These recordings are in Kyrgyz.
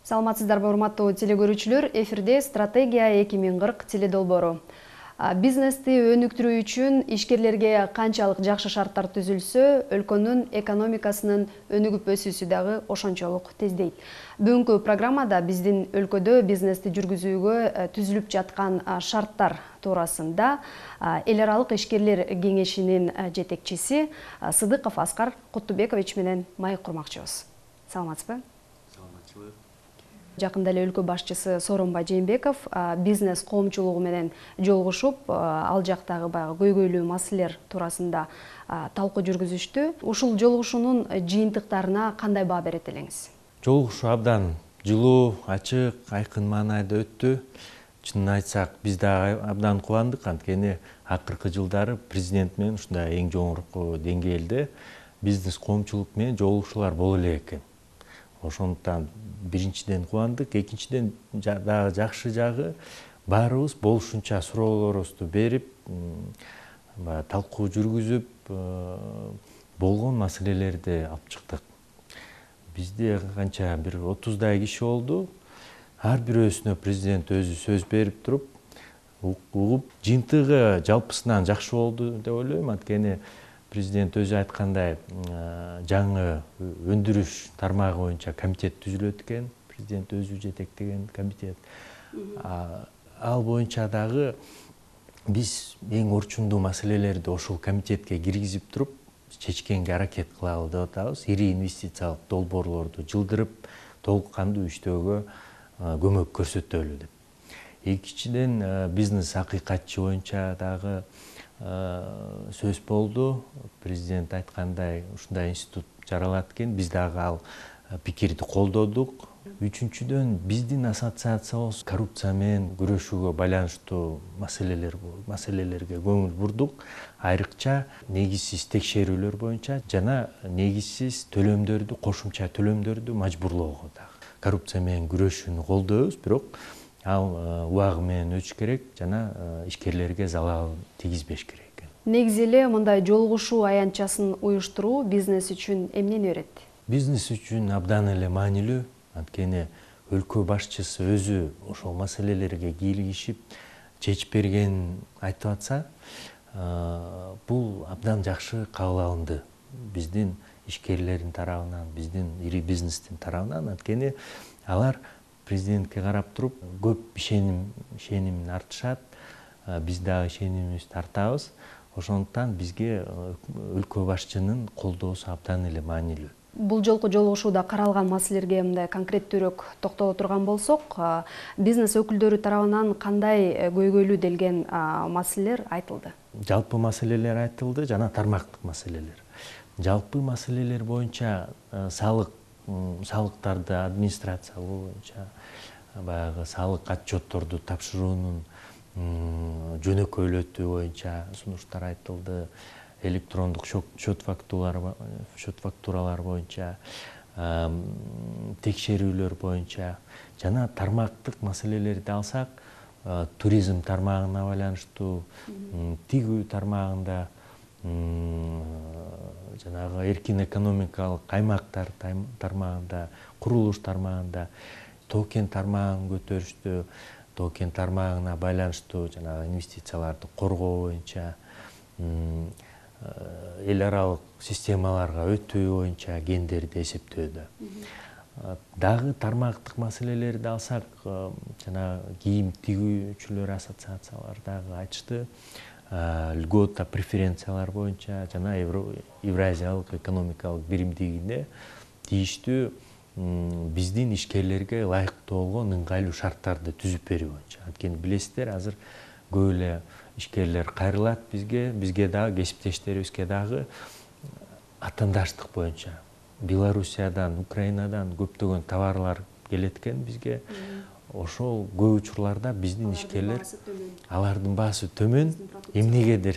Саламатсыздарбы, урматтуу телекөрүүчүлөр, эфирде Стратегия 2040 теледолбоору. Бизнести өнүктүрүү үчүн ишкерлерге канчалык жакшы шарттар түзүлсө, өлкөнүн экономикасынын өнүгүп өсүүсү дагы ошончолук тездейт. Бүгүнкү программада биздин өлкөдө бизнести жүргүзүүгө түзүлүп жаткан шарттар туурасында эл аралык ишкерлер кеңешинин жетекчиси Сыдыков Аскар Куттубекович менен маек курмакчыбыз. Саламатсызбы? Жакында эле өлкө башчысы Сооронбай Жээнбеков бизнес коомчулугу менен жолугушуп, ал жактагы баягы көйгөйлүү маселелер туурасында талкуу жүргүзүштү. Ушул жолугушуунун жыйынтыктарына кандай баа берет элеңиз? Жолугушуу абдан жылуу, ачык, айкын маанайда өттү. Чынын айтсак, биз да абдан кубандык, анткени акыркы жылдары президент менен ушундай эң жогорку деңгээлде бизнес коомчулук менен жолугушуулар боло элек экен. Ошондуктан биринчиден кубандык, экинчиден дагы жакшы жагы баарыбыз болушунча суроолорубузду берип, талкуу жүргүзүп, болгон маселелерди алып чыктык. Бизде канча бир 30 киши болду. Ар бирөөсүнө президент өзү сөз берип туруп, угуп, жыйынтыгы жалпысынан жакшы болду деп ойлойм, анткени президент өзү айткандай жаңы өндүрүш тармагы боюнча комитет түзүлөт экен. Президент өзү жетектеген комитет. Ал боюнча дагы биз эң орчундуу маселелерди ошол комитетке киргизип туруп, чечкенге аракет кылалы деп атабыз. Ири инвестициялык долбоорлорду жылдырып, толук кандуу иштөөгө көмөк көрсөтөлү деп. Экинчиден, бизнес акыйкатчы боюнча дагы сөз болду. Президент айткандай ушундай институт жаралат экен, биз дагы ал пикирди колдодук. Үчүнчүдөн, биздин ассоциациябыз коррупция менен күрөшүүгө байланыштуу маселелерге көңүл бурдук. Айрыкча негизсиз текшерүүлөр боюнча жана негизсиз төлөмдөрдү, кошумча төлөмдөрдү мажбурлоого дагы. Коррупция менен күрөшүүнү колдойбуз, бирок ал убагы менен өтүш керек жана ишкерлерге залал тийгизбеш керек. Негизи эле мындай жолугушуу аянтчасын уюштуруу бизнес үчүн эмнени берет? Бизнес үчүн абдан эле маанилүү, анткени өлкө башчысы өзү ошол маселелерге кийлигишип, чечип бергенин айтып атса, бул абдан жакшы кабыл алынды биздин ишкерлердин тарабынан, биздин ири бизнестин тарабынан, анткени алар президентке карап туруп көп ишенимин артышат, биз дагы ишенимибизди артабыз. Ошондуктан бизге өлкө башчынын колдоосу абдан эле маанилүү. Бул жолку жолугушууда каралган маселелерге мындай конкреттүүрөөк токтоло турган болсок, бизнес өкүлдөрү тарабынан кандай көйгөйлүү делген маселелер айтылды? Жалпы маселелер айтылды жана тармактык маселелер. Жалпы маселелер боюнча салыктарды администрациялоо боюнча, баягы салык отчетторду тапшыруунун жөнөкөйлөтүү боюнча сунуштар айтылды. Электрондук счет фактуралар боюнча, текшерүүлөр боюнча жана тармактык маселелерди алсак, туризм тармагына байланыштуу, тигүү тармагында, жанагы эркин экономикалык аймактар тармагында, курулуш тармагында, токен тармагын көтөрүштү, токен тармагына байланыштуу жанагы инвестицияларды коргоо боюнча, эл аралык системаларга өтүү боюнча гендерди эсептөөдө. Дагы тармактык маселелерди алсак, жана кийим тигүүчүлөр ассоциациялары дагы айтышты. Льгота, преференциялар боюнча жана Евразиялык экономикалык биримдигине тийиштүү биздин ишкерлерге ылайыктуу болгон ыңгайлуу шарттарды түзүп берүү боюнча. Анткени билесиздер, азыр көп эле ишкерлер кайрылат бизге дагы, кесиптештерибизге дагы атаандаштык боюнча. Белоруссиядан, Украинадан көптөгөн товарлар келет экен бизге. Ошол көп учурларда биздин ишкерлер, алардын баасы төмөн, эмнегедир.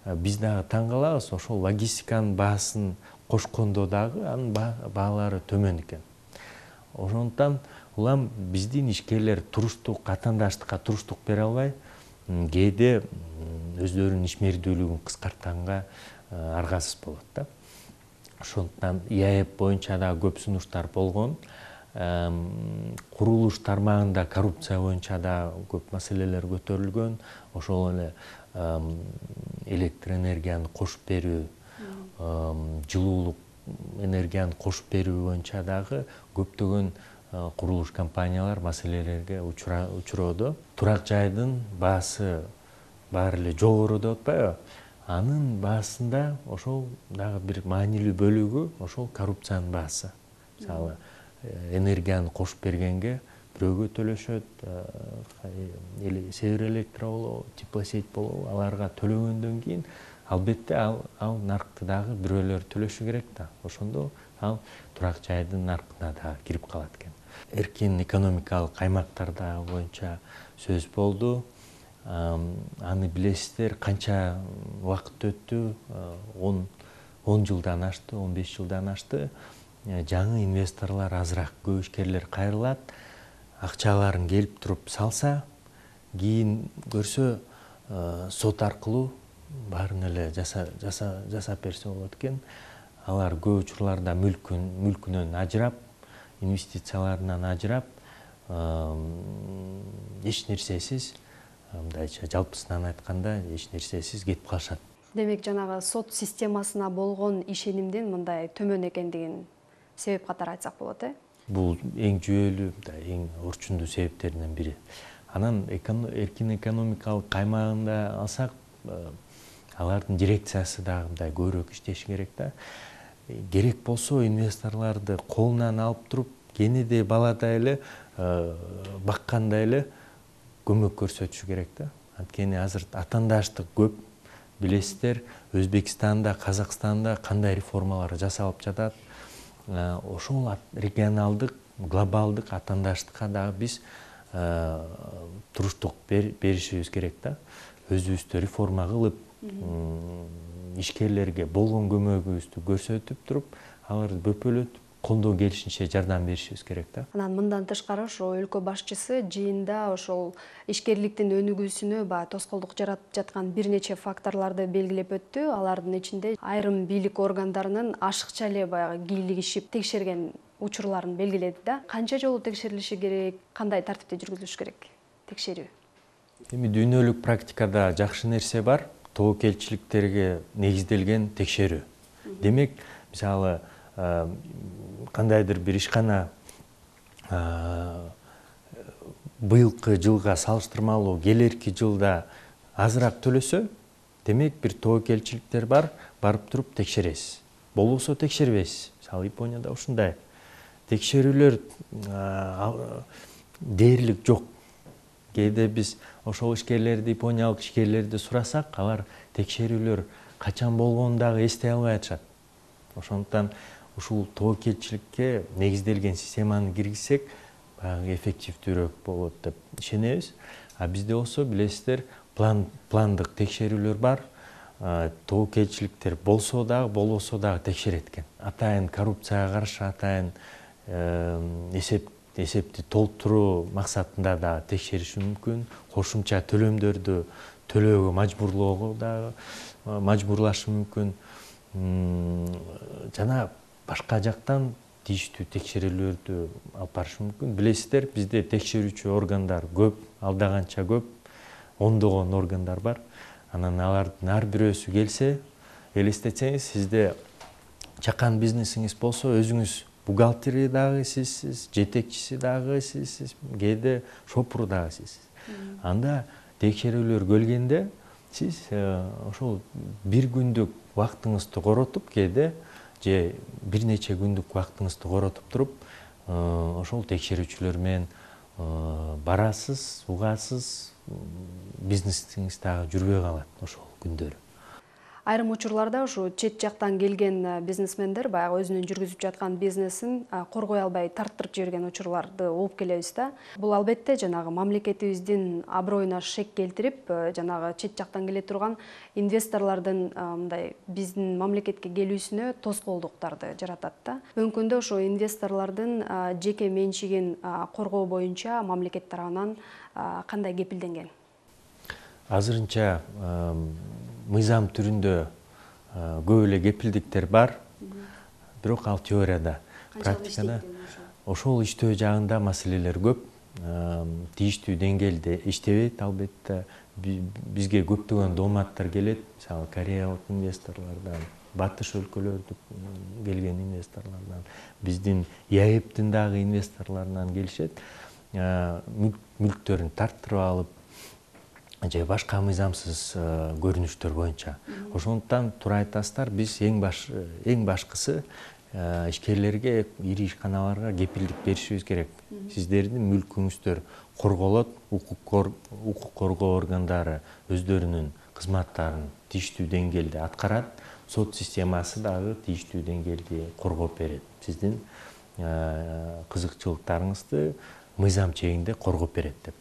Биз дагы таң калабыз, ошол логистиканын баасын кошкондо дагы анын баалары төмөн экен. Ошондуктан улам биздин ишкерлер атаандаштыкка туруштук бере албай, кээде өздөрүнүн ишмердүүлүгүн кыскартканга аргасыз болот да. Ошондуктан ИАЭП боюнча да көп сунуштар болгон. курулуш тармагында коррупция боюнча да көп маселелер көтөрүлгөн. Ошол эле электр энергияны кошуп берүү, жылуулук энергияны кошуп берүү боюнча дагы көптөгөн курулуш компаниялар маселелерге учуроодо. Турак жайдын баасы баары эле жогору деп атпайбы? Анын баасында ошол дагы бир маанилүү бөлүгү ошол коррупциянын баасы. Мисалы, энергияны кошуп бергенге бирөөгө төлөшөт, Север Электро болобу, Теплосеть болобу, аларга төлөгөндөн кийин албетте ал наркты дагы бирөөлөр төлөшү керек да. Ошондо ал турак жайдын наркына да кирип калат экен. Эркин экономикалык аймактарда боюнча сөз болду. Аны билесиздер, канча убакыт өттү, 10 жылдан ашты, 15 жылдан ашты. Жаңы инвесторлар азыраак, көп ишкерлер кайрылат. Акчаларын келип туруп салса, кийин көрсө сот аркылуу баарын эле жасап берсе болот экен. Алар көп учурларда мүлкүнөн ажырап, инвестицияларынан ажырап, эч нерсесиз, мындайча жалпысынан айтканда эч нерсесиз кетип калышат. Демек, жанагы сот системасына болгон ишенимдин мындай төмөн экендигин себеп катары айтсак болот, Бул эң жүйөлүү, эң орчундуу себептеринен бири. Анан эркин экономикалык аймагында алсак, алардын дирекциясы дагы мындай көбүрөөк иштеши керек да. Керек болсо инвесторлорду колунан алып туруп, кенеде баладай эле, баккандай эле көмөк көрсөтүшү керек да. Анткени азыр атаандаштык көп. Билесиздер, Өзбекстанда, Казакстанда кандай реформалар жасалып жатат. Ошол регионалдык, глобалдык атаандаштыкка дагы биз туруштук беришибиз керек да. Өзүбүздү реформа кылып, ишкерлерге болгон көмөгүбүздү көрсөтүп туруп, аларды бөпөлөтүп, колдон келишинче жардам беришибиз керек да. Анан мындан тышкары ошо өлкө башчысы жыйында ошол ишкерликтин өнүгүүсүнө тоскоолдук жаратып жаткан бир нече факторлорду белгилеп өттү. Алардын ичинде айрым бийлик органдарынын ашыкча эле баягы кийлигишип текшерген учурларын белгиледи да. Канча жолу текшерилиши керек, кандай тартипте жүргүзүлүш керек текшерүү? Эми дүйнөлүк практикада жакшы нерсе бар, тобокелчиликтерге негизделген текшерүү. Демек, мисалы, кандайдыр бир ишкана быйылкы жылга салыштырмалуу келерки жылда азыраак төлөсө, демек бир тобокелчиликтер бар, барып туруп текшересиз. Болбосо текшербейсиз. Мисалы, Японияда ушундай текшерүүлөр дээрлик жок. Кээде биз ошол ишкерлерди, япониялык ишкерлерди сурасак, алар текшерүүлөр качан болгонун дагы эстей албай атышат. Ошондуктан ушул тобокелчиликке негизделген системаны киргизсек, баягы эффективдүүрөөк болот деп ишенебиз. А бизде болсо, билесиздер, пландык текшерүүлөр бар. Тобокелчиликтер болсо дагы, болбосо дагы текшерет экен. Атайын коррупцияга каршы, атайын эсепти толтуруу максатында да текшериши мүмкүн. Кошумча төлөмдөрдү төлөөгө мажбурлашы мүмкүн. Жана башка жактан тийиштүү текшерүүлөрдү алып барышы мүмкүн. Билесиздер, бизде текшерүүчү органдар көп, алда канча көп, ондогон органдар бар. Анан алардын ар бирөөсү келсе, элестетсеңиз, сизде чакан бизнесиңиз болсо, өзүңүз бухгалтери дагы сизсиз, жетекчиси дагы сизсиз, кээде шопуру дагы сизсиз. Анда текшерүүлөр келгенде сиз ошол бир күндүк убактыңызды коротуп, кээде же бир нече күндүк убактыңызды коротуп туруп, ошол текшерүүчүлөр менен барасыз, угасыз, бизнесиңиз дагы жүрбөй калат ошол күндөрү. Айрым учурларда ушу чет жактан келген бизнесмендер баягы өзүнүн жүргүзүп жаткан бизнесин коргой албай тарттырып жиберген учурларды угуп келебиз да. Бул албетте жанагы мамлекетибиздин аброюна шек келтирип, жанагы чет жактан келе турган инвесторлордун мындай биздин мамлекетке келүүсүнө тоскоолдуктарды жаратат да. Бүгүнкү күндө ошо инвесторлордун жеке менчигин коргоо боюнча мамлекет тарабынан кандай кепилденген? Азырынча мыйзам түрүндө көп эле кепилдиктер бар, бирок ал теорияда, практикада ошол иштөө жагында маселелер көп. Тийиштүү деңгээлде иштебейт албетте. Бизге көптөгөн дооматтар келет, мисалы кореялык инвесторлордон, батыш өлкөлөрдүн келген инвесторлордон, биздин ЯЭПтин дагы инвесторлорунан келишет. Мүлктөрүн тарттырып алып, же башка мыйзамсыз көрүнүштөр боюнча. Ошондуктан туура айтасыздар, биз эң башкысы ишкерлерге, ири ишканаларга кепилдик беришибиз керек. Сиздердин мүлкүңүздөр корголот, укук коргоо органдары өздөрүнүн кызматтарын тийиштүү деңгээлде аткарат, сот системасы дагы тийиштүү деңгээлде коргоп берет. Сиздин кызыкчылыктарыңызды мыйзам чегинде коргоп берет деп.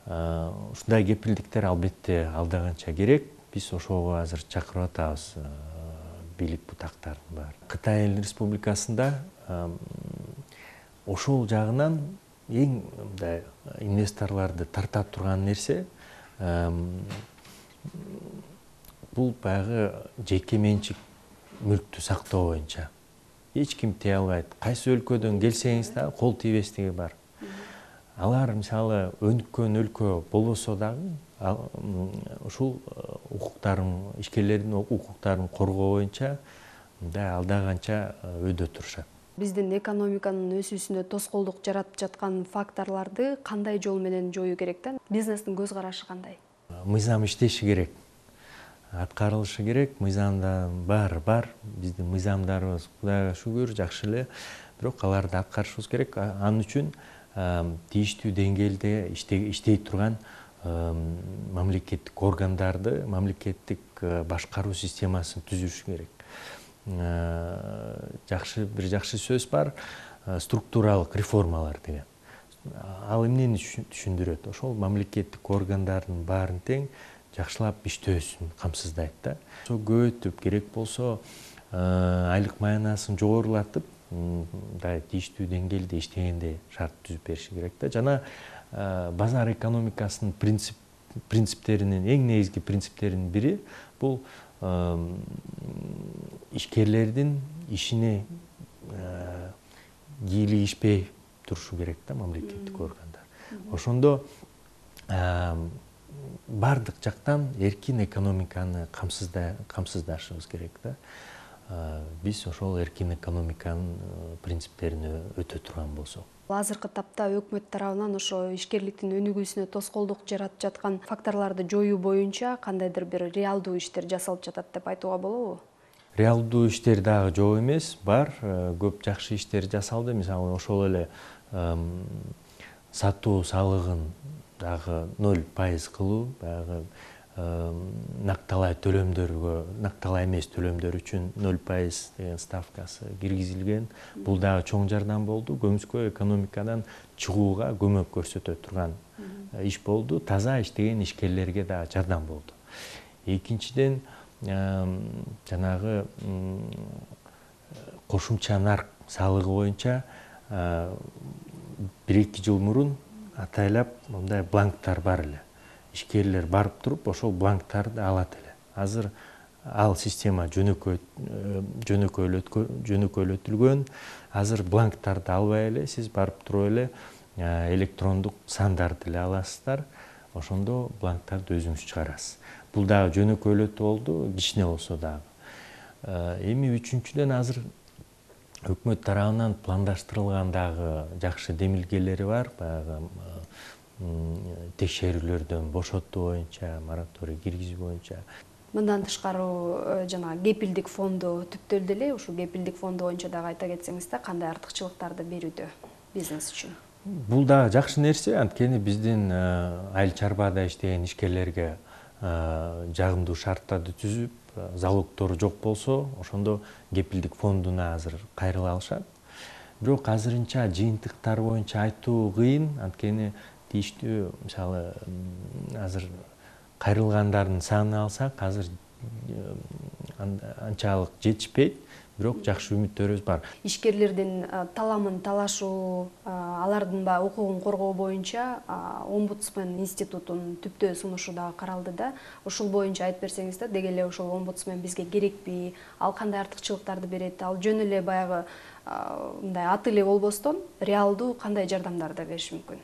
Ушундай кепилдиктер албетте алда-канча керек. Биз ошого азыр чакырып атабыз бийлик бутактарын бар. Кытай Эл Республикасында ошол жагынан эң мындай инвесторлорду тарта турган нерсе бул баягы жеке менчик мүлктү сактоо боюнча. Эч ким тие албайт. Кайсы өлкөдөн келсеңиз да кол тийбестиги бар. Алар мисалы өнүккөн өлкө болбосо дагы ушул ишкерлердин укуктарын коргоо боюнча мындай алда канча өйдө турушат. Биздин экономиканын өсүүсүнө тоскоолдук жаратып жаткан факторлорду кандай жол менен жоюу керек да? Бизнестин көз карашы кандай? Мыйзам иштеши керек. Аткарылышы керек. Мыйзамда бар. Биздин мыйзамдарыбыз Кудайга шүгүр жакшы эле. Бирок аларды аткарышыбыз керек. Анын үчүн тийиштүү деңгээлде иштей турган мамлекеттик органдарды, мамлекеттик башкаруу системасын түзүш керек. Бир жакшы сөз бар, структуралык реформалар деген. Ал эмнени түшүндүрөт? Ошол мамлекеттик органдардын баарын тең жакшылап иштөөсүн камсыздайт да. Көбөйтүп, керек болсо айлык маянасын жогорулатып, мындай тийиштүү деңгээлде иштегенде шарт түзүп бериши керек да. Жана базар экономикасынын принциптеринин, эң негизги принциптеринин бири бул ишкерлердин ишине кийлигишпей турушу керек да мамлекеттик органдар. Ошондо бардык жактан эркин экономиканы камсыздашыбыз керек да. Биз ошол эркин экономиканын принциптерине өтө турган болсок. Азыркы тапта өкмөт тарабынан ошо ишкерликтин өнүгүүсүнө тоскоолдук жаратып жаткан факторлорду жоюу боюнча кандайдыр бир реалдуу иштер жасалып жатат деп айтууга болобу? Реалдуу иштер дагы жок эмес, бар. Көп жакшы иштер жасалды. Мисалы ошол эле сатуу салыгын дагы 0% кылуу, баягы накталай эмес төлөмдөр үчүн 0% деген ставкасы киргизилген. Бул дагы чоң жардам болду. Көмүскө экономикадан чыгууга көмөк көрсөтө турган иш болду. Таза иштеген ишкерлерге дагы жардам болду. Экинчиден, жанагы кошумча нарк салыгы боюнча 1-2 жыл мурун атайлап мындай бланктар бар эле. Ишкерлер барып туруп ошол бланктарды алат эле. Азыр ал система жөнөкөйлөтүлгөн. Азыр бланктарды албай эле сиз барып туруп эле электрондук сандарды эле аласыздар. Ошондо бланктарды өзүңүз чыгарасыз. Бул дагы жөнөкөйлөтүү болду, кичине болсо дагы. Эми үчүнчүдөн азыр өкмөт тарабынан пландаштырылган дагы жакшы демилгелери бар. Баягы текшерүүлөрдөн бошотуу боюнча, мораторий киргизүү боюнча. Мындан тышкары жана кепилдик фонду түптөлдү эле. Ушул кепилдик фонду боюнча дагы айта кетсеңиз да, кандай артыкчылыктарды берүүдө бизнес үчүн? Бул дагы жакшы нерсе, анткени биздин айыл чарбада иштеген ишкерлерге жагымдуу шарттарды түзүп, залогтору жок болсо, ошондо кепилдик фондуна азыр кайрыла алышат. Бирок азырынча жыйынтыктар боюнча айтуу кыйын, анткени тийиштүү, мисалы, азыр кайрылгандардын санын алсак, азыр анчалык жетишпейт. бирок жакшы үмүттөрүбүз бар. Ишкерлердин таламын талашуу, алардын баягы укугун коргоо боюнча омбудсмен институтунун түптөө сунушу дагы каралды да. Ушул боюнча айтып берсеңиз да, деги эле ошол омбудсмен бизге керекпи, ал кандай артыкчылыктарды берет, ал жөн эле баягы мындай аты эле болбостон реалдуу кандай жардамдарды бериши мүмкүн?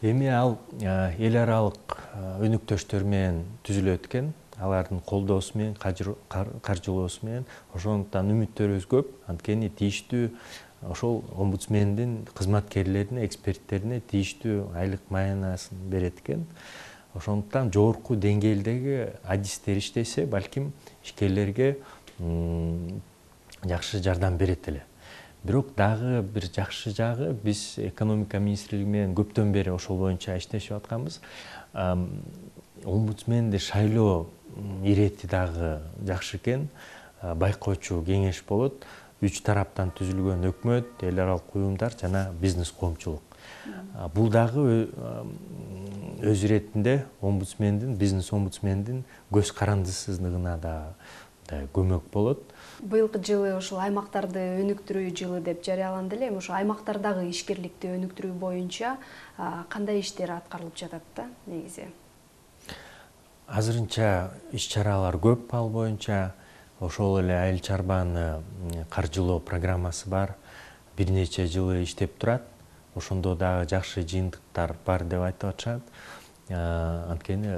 Эми ал эл аралык өнүктөштөр менен түзүлөт экен. Алардын колдоосу менен, каржылоосу менен, ошондуктан үмүттөрүбүз көп. Анткени тийиштүү ошол омбудсмендин кызматкерлерине, эксперттерине тийиштүү айлык маянасын берет экен. Ошондуктан жогорку деңгээлдеги адистер иштесе, балким ишкерлерге жакшы жардам берет эле. Бирок дагы бир жакшы жагы, биз экономика министрлиги менен көптөн бери ошол боюнча иштешип атканбыз. Омбудсменди шайлоо ирети дагы жакшы экен. Байкоочу кеңеш болот. 3 тараптан түзүлгөн өкмөт, эл аралык уюмдар жана бизнес коомчулук. Бул дагы өз иретинде бизнес омбудсмендин көз карандысыздыгына да көмөк болот. Быйылкы жылы ушул аймактарды өнүктүрүү жылы деп жарыяланды эле. Ошо аймактардагы ишкерликти өнүктүрүү боюнча кандай иштер аткарылып жатат да негизи? Азырынча иш-чаралар көп ал боюнча. Ошол эле айыл чарбаны каржылоо программасы бар. Бир нече жылы иштеп турат. Ошондо дагы жакшы жыйынтыктар бар деп айтып атышат. Анткени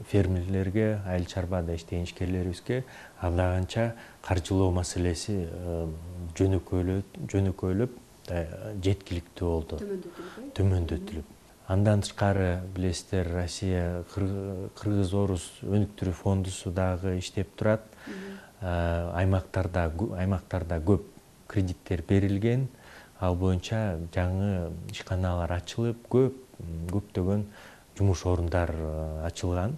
фермерлерге, айыл чарбада иштеген ишкерлерибизге абдан каржылоо маселеси жөнөкөйлөп, жеткиликтүү болду. Төмөндөтүлүп. Андан тышкары билесиздер, Россия Кыргыз-Орус өнүктүрүү фондусу дагы иштеп турат. Аймактарда көп кредиттер берилген. Ал боюнча жаңы ишканалар ачылып, көптөгөн жумуш орундар ачылган.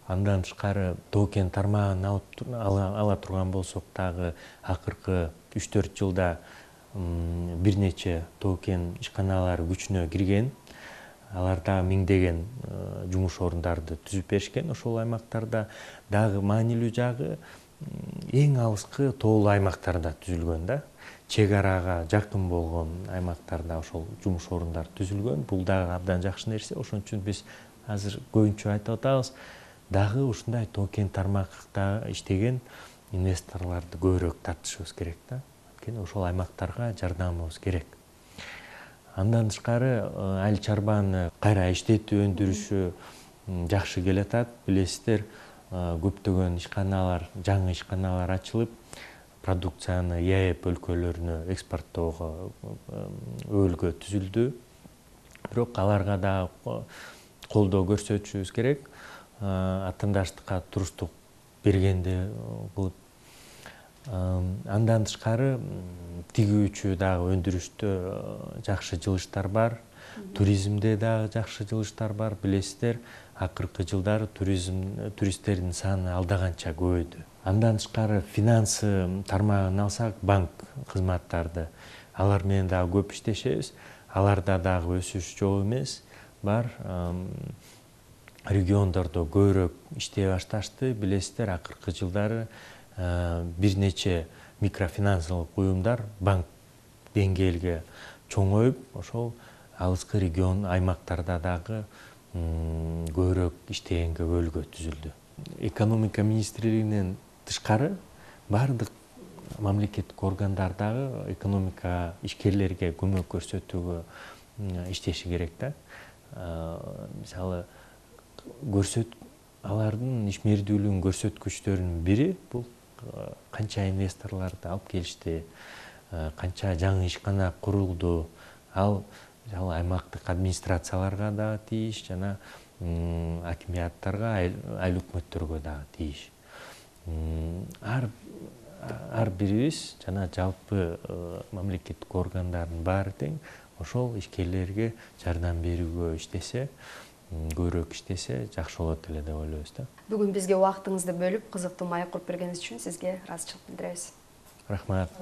Андан тышкары тоо-кен тармагын ала турган болсок дагы акыркы 3-4 жылда бир нече тоо-кен ишканалары күчүнө кирген. Аларда миңдеген жумуш орундарды түзүп беришкен. Ошол аймактарда дагы маанилүү жагы эң алыскы тоолуу аймактарда түзүлгөн да. Чек арага жакын болгон аймактарда ошол жумуш орундар түзүлгөн. Бул дагы абдан жакшы нерсе. Ошон үчүн биз азыр көбүнчө айтып атабыз, дагы ушундай тоо-кен тармакта иштеген инвесторлорду көбүрөөк тартышыбыз керек да. Анткени ошол аймактарга жардамыбыз керек. Андан тышкары айыл чарбаны кайра иштетүү өндүрүшү жакшы келатат. Билесиздер, көптөгөн ишканалар, жаңы ишканалар ачылып, продукцияны ЕАЭП өлкөлөрүнө экспорттоого өбөлгө түзүлдү. Бирок аларга дагы колдоо көрсөтүшүбүз керек. Атандаштыкка туруштук бергенди кылып. Андан тышкары тигүүчү дагы өндүрүштө жакшы жылыштар бар. Туризмде дагы жакшы жылыштар бар. Билесиздер, акыркы жылдары туристтердин саны алдаганча көбөйдү. Андан тышкары финансы тармагын алсак, банк кызматтарды, алар менен дагы көп иштешебиз. Аларда дагы өсүш жок эмес, бар. Региондордо көбүрөөк иштей башташты. Билесиздер, акыркы жылдары бир нече микрофинансылык уюмдар банк деңгээлге чоңоюп, ошол алыскы регион аймактарда дагы көбүрөөк иштегенге өбөлгө түзүлдү. Экономика министрлигинен тышкары бардык мамлекеттик органдар дагы экономика ишкерлерге көмөк көрсөтүүгө иштеши керек да. Мисалы, алардын ишмердүүлүгүн көрсөткүчтөрүнүн бири бул канча инвесторлорду алып келишти, канча жаңы ишкана курулду. Ал аймактык администрацияларга дагы тийиш, жана акимияттарга, айыл өкмөттөргө дагы тийиш. Ар бирибиз жана жалпы мамлекеттик органдардын баары тең ошол ишкерлерге жардам берүүгө иштесе, көбүрөөк иштесе жакшы болот эле деп ойлойбуз да. Бүгүн бизге убактыңызды бөлүп, кызыктуу маек куруп бергениңиз үчүн сизге ыраазычылык билдиребиз. Рахмат.